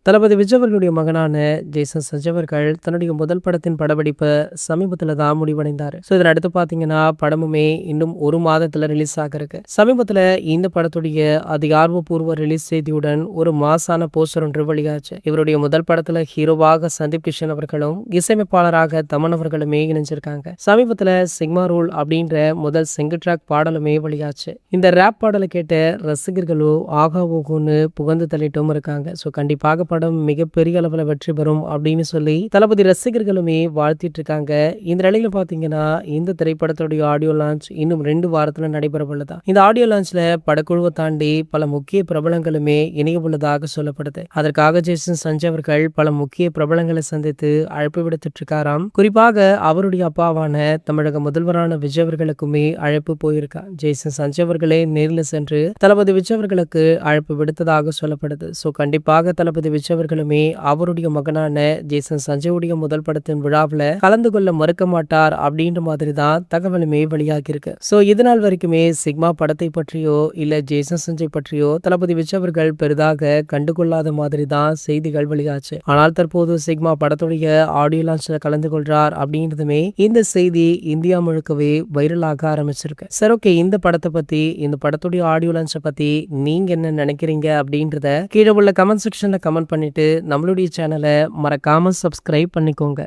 தளபதி விஜய் அவர்களுடைய மகனான ஜேசன் சஞ்சய் அவர்கள் தன்னுடைய முதல் படத்தின் படப்பிடிப்பை சமீபத்துல தான் முடிவடைந்தாரு. இதனை அடுத்து பாத்தீங்கன்னா படமுமே இன்னும் ஒரு மாதத்துல ரிலீஸ் ஆக இருக்கு. சமீபத்துல இந்த படத்துடைய அதிகாரப்பூர்வ ரிலீஸ் செய்தியுடன் ஒரு மாசான போஸ்டர் ஒன்று வெளியாச்சு. இவருடைய முதல் படத்துல ஹீரோவாக சந்தீப் கிஷன் அவர்களும் இசையமைப்பாளராக தமன் அவர்களுமே இணைஞ்சிருக்காங்க. சமீபத்துல சிக்மா ரூல் அப்படின்ற முதல் சிங்கிள் ட்ராக் பாடலுமே வெளியாச்சு. இந்த ரேப் பாடலை கேட்ட ரசிகர்களோ ஆகா ஓகோன்னு புகழ்ந்து தள்ளிட்டும் இருக்காங்க. கண்டிப்பாக படம் மிகப்பெரிய அளவுல வெற்றி பெறும் அப்படின்னு சொல்லி தளபதி ரசிகர்களுமே வாழ்த்திட்டு இருக்காங்க. இந்த நிலையில பாத்தீங்கன்னா இந்த திரைப்படத்துடைய ஆடியோ லான்ச் இன்னும் 2 வாரத்துல நடைபெற உள்ளதா. இந்த ஆடியோ லான்ச்ல படக்குழுவை தாண்டி பல முக்கிய பிரபலங்களுமே இணைய உள்ளதாக சொல்லப்படுது. அதற்காக ஜேசன் சஞ்சய் அவர்கள் பல முக்கிய பிரபலங்களை சந்தித்து அழைப்பு விடுத்துட்டு இருக்காராம். குறிப்பாக அவருடைய அப்பாவான தமிழக முதல்வரான விஜய் அவர்களுக்குமே அழைப்பு போயிருக்கா. ஜேசன் சஞ்சய் அவர்களே நேரில் சென்று தளபதி விஜய் அவர்களுக்கு அழைப்பு விடுத்ததாக சொல்லப்படுது. கண்டிப்பாக தளபதி விஜய் அவர்களுமே அவருடைய மகனான ஜேசன் சஞ்சயுடைய முதல் படத்தின் விழாவில் கலந்து கொள்ள மறுக்க மாட்டார் அப்படின்ற மாதிரி தான் தகவலுமே வெளியாகி இருக்கு. இதனால் வரைக்குமே சிக்மா படத்தை பற்றியோ இல்ல ஜேசன் சஞ்சய் பற்றியோ தளபதி விஜய் அவர்கள் பெரிதாக கண்டுகொள்ளாத மாதிரி தான் செய்திகள் வெளியாச்சு. ஆனால் தற்போது சிக்மா படத்துடைய ஆடியோ லான்ச்ல கலந்து கொள்றார் அப்படின்றதுமே இந்த செய்தி இந்தியா முழுக்கவே வைரலாக ஆரம்பிச்சிருக்கு. சரி, ஓகே, இந்த படத்தை பத்தி, இந்த படத்துடைய ஆடியோ லான்ச்சை பத்தி நீங்க என்ன நினைக்கிறீங்க அப்படின்றத கீழே உள்ள கமெண்ட் செக்ஷன்ல கமெண்ட் பண்ணிட்டு நம்மளுடைய சேனலை மறக்காம சப்ஸ்கிரைப் பண்ணிக்கோங்க.